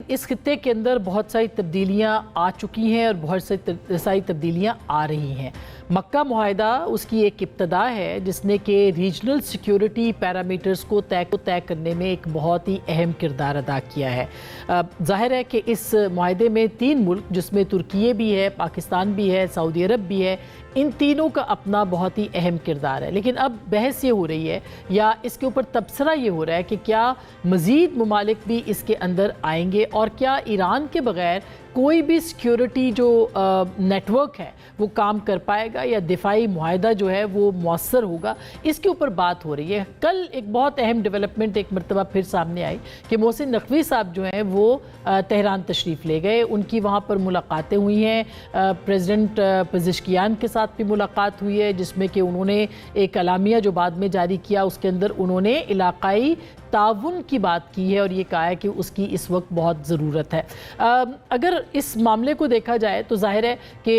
इस खित्ते के अंदर बहुत सारी तब्दीलियां आ चुकी हैं और बहुत सारी तब्दीलियां आ रही हैं। मक्का मुआहदा उसकी एक इब्तदा है जिसने कि रीजनल सिक्योरिटी पैरामीटर्स को तय करने में एक बहुत ही अहम किरदार अदा किया है। ज़ाहिर है कि इस मुआहदे में 3 मुल्क जिसमें तुर्की भी है, पाकिस्तान भी है, सऊदी अरब भी है, इन तीनों का अपना बहुत ही अहम किरदार है। लेकिन अब बहस ये हो रही है या इसके ऊपर तबसरा ये हो रहा है कि क्या मज़ीद ममालिक भी इसके अंदर आएंगे और क्या ईरान के बग़ैर कोई भी सिक्योरिटी जो नेटवर्क है वो काम कर पाएगा या दिफाई मुआहदा जो है वो मौसर होगा। इसके ऊपर बात हो रही है। कल एक बहुत अहम डेवलपमेंट एक मरतबा फिर सामने आई कि मोहसिन नकवी साहब जो हैं वो तेहरान तशरीफ़ ले गए, उनकी वहाँ पर मुलाकातें हुई हैं। प्रेसिडेंट पेज़ेश्कियान के साथ भी मुलाकात हुई है जिसमें कि उन्होंने एक अलामिया जो बाद में जारी किया उसके अंदर उन्होंने इलाकाई ताउन की बात की है और ये कहा है कि उसकी इस वक्त बहुत ज़रूरत है। अगर इस मामले को देखा जाए तो जाहिर है कि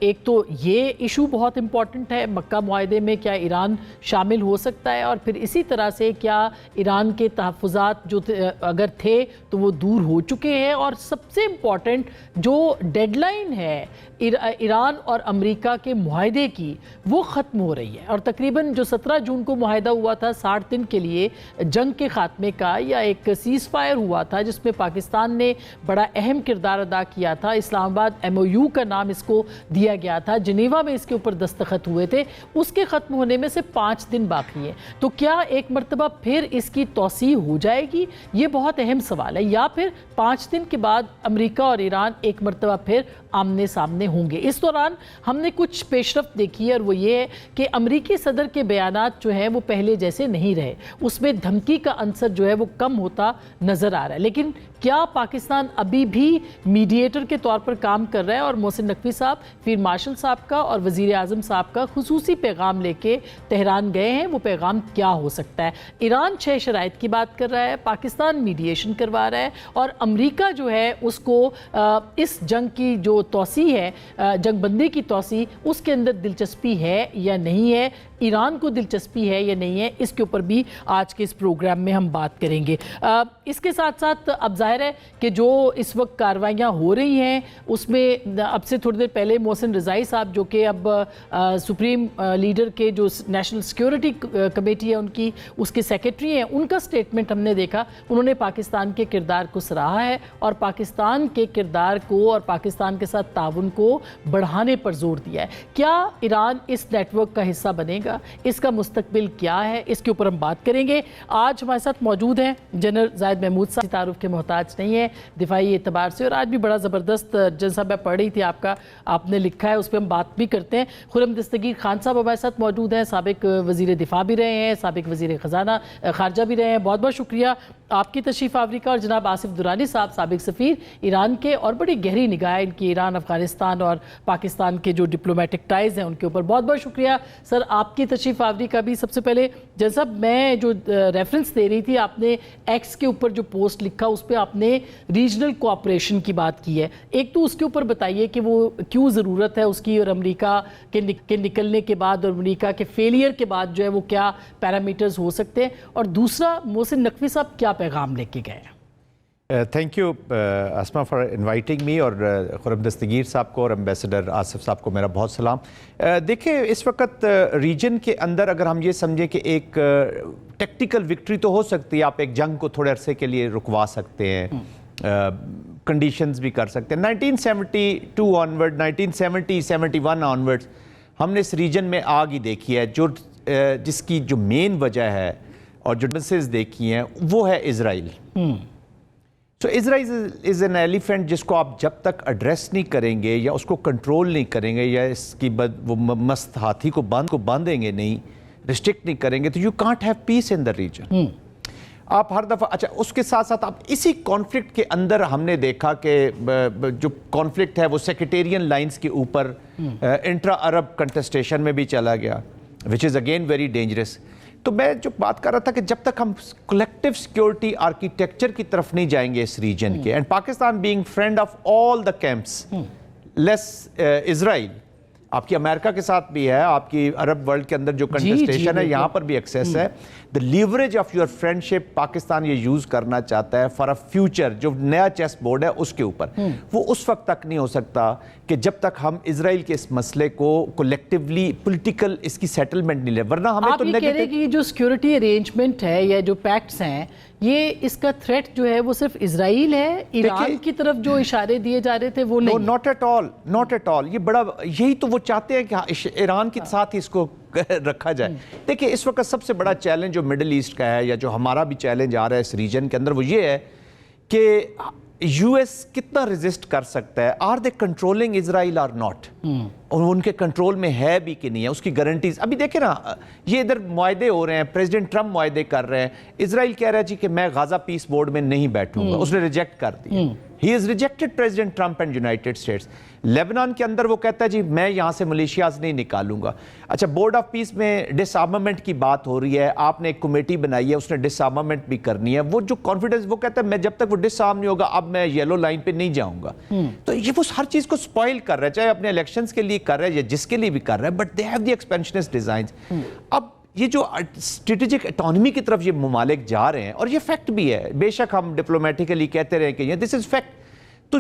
एक तो ये इशू बहुत इम्पॉर्टेंट है, मक्का मुआहदे में क्या ईरान शामिल हो सकता है और फिर इसी तरह से क्या ईरान के तहफ़्फ़ुज़ात जो अगर थे तो वो दूर हो चुके हैं और सबसे इम्पॉर्टेंट जो डेडलाइन है ईरान और अमेरिका के मुआहदे की वो ख़त्म हो रही है। और तकरीबन जो 17 जून को मुआहदा हुआ था 60 दिन के लिए जंग के खात्मे का या एक सीज़ फायर हुआ था जिसमें पाकिस्तान ने बड़ा अहम किरदार अदा किया था। इस्लामाबाद MOU का नाम इसको दिया गया था, जिनेवा में इसके ऊपर दस्तखत हुए थे, उसके ख़त्म होने में से 5 दिन बाकी हैं। तो क्या एक मरतबा फिर इसकी तौसी हो जाएगी? ये बहुत अहम सवाल है। या फिर 5 दिन के बाद अमेरिका और ईरान एक मरतबा फिर आमने सामने होंगे। इस दौरान हमने कुछ पेशरफ्त देखी है और वो ये है कि अमेरिकी सदर के बयानात जो हैं वो पहले जैसे नहीं रहे, उसमें धमकी का अंसर जो है वो कम होता नज़र आ रहा है। लेकिन क्या पाकिस्तान अभी भी मीडिएटर के तौर पर काम कर रहा है? और मोहसिन नकवी साहब फील्ड मार्शल साहब का और वज़ीर आज़म साहब का खुसूसी पैगाम लेके तेहरान गए हैं, वो पैगाम क्या हो सकता है? ईरान 6 शराइत की बात कर रहा है, पाकिस्तान मीडिएशन करवा रहा है और अमेरिका जो है उसको इस जंग की जो तौसी है, जंगबंदी की तौसी, उसके अंदर दिलचस्पी है या नहीं है, ईरान को दिलचस्पी है या नहीं है, इसके ऊपर भी आज के इस प्रोग्राम में हम बात करेंगे। इसके साथ साथ अब जाहिर है कि जो इस वक्त कार्रवाइयाँ हो रही हैं उसमें अब से थोड़ी देर पहले मोहसिन रज़ाई साहब जो कि अब सुप्रीम लीडर के जो नेशनल सिक्योरिटी कमेटी है उनकी उसके सेक्रेटरी हैं, उनका स्टेटमेंट हमने देखा। उन्होंने पाकिस्तान के किरदार को सराहा है और पाकिस्तान के किरदार को और पाकिस्तान के साथ ताउन को बढ़ाने पर जोर दिया है। क्या ईरान इस नेटवर्क का हिस्सा बनेगा? इसका मुस्तकबिल क्या है? इसके ऊपर हम बात करेंगे। आज हमारे साथ मौजूद हैं जनरल जाहिद महमूद साहब, तारुफ के मोहताज नहीं है दिफाई एतबार से, और आज भी बड़ा ज़बरदस्त जैसा मैं पढ़ रही थी आपने लिखा है उस पर हम बात भी करते हैं। खुर्रम दस्तगीर खान साहब हमारे साथ मौजूद हैं, साबिक वज़ीर दिफा भी रहे हैं, साबिक वज़ीर ख़जाना खारजा भी रहे हैं। बहुत बहुत शुक्रिया आपकी तशरीफ़ आवरी का। और जनाब आसिफ दुरानी साहब साबिक सफ़ीर ईरान के, और बड़ी गहरी निगाह इनकी ईरान, अफ़गानिस्तान और पाकिस्तान के जो डिप्लोमेटिक टाइज़ हैं उनके ऊपर। बहुत बहुत शुक्रिया सर आपकी तशरीफ़ आवरी का भी। सबसे पहले जैसा मैं जो रेफरेंस दे रही थी, आपने एक्स के ऊपर जो पोस्ट लिखा उस पर आपने रीजनल कोऑपरेशन की बात की है। एक तो उसके ऊपर बताइए कि वो क्यों ज़रूरत है उसकी, और अमेरिका के निकलने के बाद और अमेरिका के फेलियर के बाद जो है वो क्या पैरामीटर्स हो सकते हैं, और दूसरा मोहसिन नकवी साहब क्या पैगाम लेके गए? Thank you Asma for inviting me, और खुर्रम दस्तगीर साहब को और एम्बेसडर आसिफ साहब को मेरा बहुत सलाम। देखिए इस वक्त रीजन के अंदर अगर हम ये समझें कि एक टेक्टिकल विक्ट्री तो हो सकती है, आप एक जंग को थोड़े अरसे के लिए रुकवा सकते हैं, कंडीशंस भी कर सकते हैं। 1972 ऑनवर्ड, 1970-71 ऑनवर्ड्स हमने इस रीजन में आग ही देखी है, जो जिसकी जो मेन वजह है और जो डिफरेंसेस देखी हैं वो है इजराइल। तो इजराइल इज़ एन एलिफेंट जिसको आप जब तक एड्रेस नहीं करेंगे या उसको कंट्रोल नहीं करेंगे या इसकी वो मस्त हाथी को बांधेंगे नहीं, रिस्ट्रिक्ट नहीं करेंगे, तो you can't have peace in the region. आप हर दफ़ा अच्छा उसके साथ साथ आप इसी कॉन्फ्लिक्ट के अंदर हमने देखा कि जो कॉन्फ्लिक्ट है वो सेक्रेटेरियन लाइंस के ऊपर इंट्रा अरब कंटेस्टेशन में भी चला गया, which is again very dangerous. तो मैं जो बात कर रहा था कि जब तक हम कलेक्टिव सिक्योरिटी आर्किटेक्चर की तरफ नहीं जाएंगे इस रीजन के, and Pakistan being friend of all the camps less Israel, آپ کی امریکہ کے ساتھ بھی ہے, آپ کی عرب ورلڈ کے اندر جو کنٹسٹیشن ہے یہاں پر بھی ایکسیس ہے. The leverage of your friendship Pakistan یہ یوز کرنا چاہتا ہے فار اے فیوچر, جو نیا چیس بورڈ ہے اس کے اوپر. وہ اس وقت تک نہیں ہو سکتا کہ جب تک ہم اسرائیل کے اس مسئلے کو کولیکٹیولی پولیٹیکل اس کی سیٹلمنٹ نہیں لے, ورنہ ہمیں تو آپ یہ کہہ رہے ہیں کہ یہ جو سیکیورٹی ارینجمنٹ ہے یا جو پیکٹس ہیں, یہ اس کا تھریٹ جو ہے وہ صرف اسرائیل ہے, ایران کی طرف جو اشارے دیے جا رہے تھے وہ نہیں؟ Not at all, not at all. یہ بڑا, یہی تو وہ چاہتے ہیں کہ ایران کے ساتھ ہی اس کو رکھا جائے. دیکھیں اس وقت سب سے بڑا چیلنج جو مڈل ایسٹ کا ہے, یا جو ہمارا بھی چیلنج آ رہا ہے اس ریجن کے اندر, وہ یہ ہے کہ یو ایس کتنا ریزسٹ کر سکتا ہے. Are they controlling Israel or not, اور ان کے کنٹرول میں ہے بھی کہ نہیں ہے, اس کی گارنٹیز. ابھی دیکھیں نا, یہ ادھر معاہدے ہو رہے ہیں, پریزیڈنٹ ٹرمپ معاہدے کر رہے ہیں, اسرائیل کہہ رہا ہے جی کہ میں غازہ پیس بورڈ میں نہیں بیٹھوں گا, اس نے ریجیکٹ کر دیا. He is rejected President Trump and United States. Lebanon کے اندر وہ کہتا ہے جی میں یہاں سے ملیشیاز نہیں نکالوں گا. اچھا, بورڈ آف پیس میں ڈس آرمامنٹ کی بات ہو رہی ہے, آپ نے ایک کمیٹی بنائی ہے, اس نے ڈس آرمامنٹ بھی کرنی ہے. وہ جو کانفیڈنس, وہ کہتا ہے میں جب تک وہ ڈس آرم نہیں ہوگا اب میں یلو لائن پہ نہیں جاؤں گا. تو یہ وہ ہر چیز کو سپوائل کر رہا ہے, چاہے اپنے الیکشنز کے لیے کر رہا ہے یا جس کے لیے بھی کر رہا ہے, but they have the expansionist designs. اب یہ جو اسٹریٹجک اٹانومی کی طرف یہ ممالک جا رہے ہیں, اور یہ فیکٹ بھی ہے, بے شک ہم ڈپلومیٹیکلی کہتے رہے کہ دس از فیکٹ, تو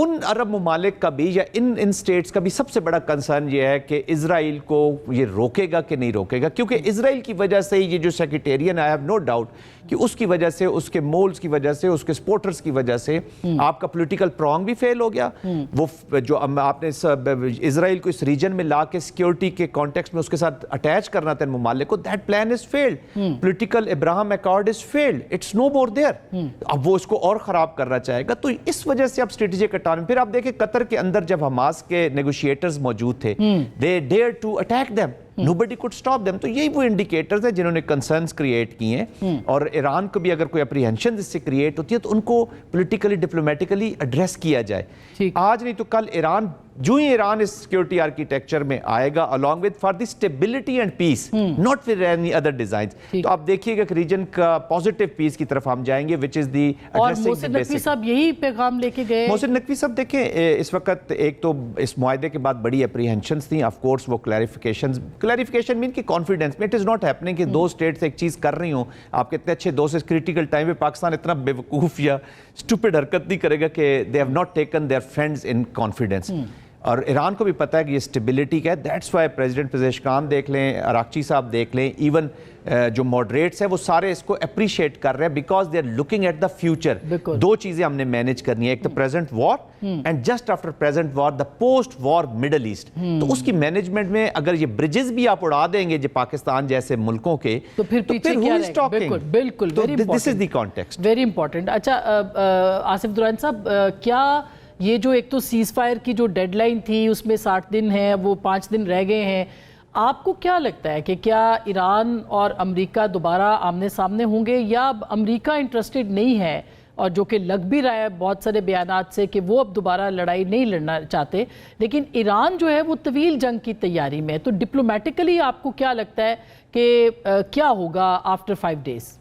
ان عرب ممالک کا بھی یا ان سٹیٹس کا بھی سب سے بڑا کنسرن یہ ہے کہ اسرائیل کو یہ روکے گا کہ نہیں روکے گا. کیونکہ اسرائیل کی وجہ سے یہ جو سیکریٹیرین, آئی ہیو نو ڈاؤٹ کہ اس کی وجہ سے, اس کے مولز کی وجہ سے, اس کے سپورٹرز کی وجہ سے آپ کا پولیٹیکل پرونگ بھی فیل ہو گیا. وہ جو آپ نے اسرائیل کو اس ریجن میں لا کے سیکیورٹی کے کانٹیکسٹ میں اس کے ساتھ اٹیچ کرنا تھا ان ممالک کو, that plan is failed. Political Abraham accord is failed, it's no more there. اب وہ اس کو اور خراب کرنا چاہے گا. تو اس وجہ سے اب اسٹریٹجک اٹانومی. پھر آپ دیکھیں قطر کے اندر جب حماس کے نیگوشیٹرز موجود تھے, they dared to attack them, nobody could stop them. تو یہی وہ انڈیکیٹرز ہیں جنہوں نے کنسرنز کریٹ کی ہیں, اور ایران کو بھی اگر کوئی اپریہنشن اس سے کریٹ ہوتی ہے تو ان کو پولیٹیکلی ڈپلومیٹیکلی ایڈریس کیا جائے. آج نہیں تو کل ایران, جو ہی ایران اس سیکیورٹی آرکیٹیکچر میں آئے گا along with for the stability and peace, not for any other designs. تو آپ دیکھیے گا کہ ریجن کا پازیٹیو پیس کی طرف ہم جائیں گے, which is the اور addressing the محسن نقوی صاحب یہی پیغام لے کے گئے. محسن نقوی صاحب دیکھیں, اس وقت ایک تو اس معاہدے کے بعد بڑی اپریہنشنز تھیں, آف کورس وہ کلیریفیکیشن مین کہ کانفیڈنس میں, اٹ از ناٹ ہیپننگ کہ دو اسٹیٹس ایک چیز کر رہی ہوں, آپ کے اتنے اچھے دوست, اس کریٹیکل ٹائم پہ پاکستان اتنا بیوقوف یا اسٹوپڈ حرکت نہیں کرے گا کہ they have not taken their friends in confidence. اور ایران کو بھی پتہ ہے کہ یہ اسٹیبلٹی کا ہے. دیٹس وائی پریزیڈنٹ پزیشکان دیکھ لیں, اراکچی صاحب دیکھ لیں, ایون جو ماڈریٹس ہیں وہ سارے اس کو اپریشیٹ کر رہے ہیں, because they are looking at the future. دو چیزیں ہم نے مینیج کرنی ہے, ایک تو present war and just after present war the post war Middle East. تو اس کی مینجمنٹ میں اگر یہ برجز بھی آپ اڑا دیں گے جو پاکستان جیسے ملکوں کے, تو پھر who is talking? بالکل, this is the context. Very important. اچھا آصف درانی صاحب, کیا یہ جو ایک تو سیز فائر کی جو ڈیڈ لائن تھی اس میں 60 دن ہے, وہ 5 دن رہ گئے ہیں, آپ کو کیا لگتا ہے کہ کیا ایران اور امریکہ دوبارہ آمنے سامنے ہوں گے, یا اب امریکہ انٹرسٹڈ نہیں ہے, اور جو کہ لگ بھی رہا ہے بہت سارے بیانات سے کہ وہ اب دوبارہ لڑائی نہیں لڑنا چاہتے, لیکن ایران جو ہے وہ طویل جنگ کی تیاری میں ہے. تو ڈپلومیٹیکلی آپ کو کیا لگتا ہے کہ کیا ہوگا آفٹر 5 days؟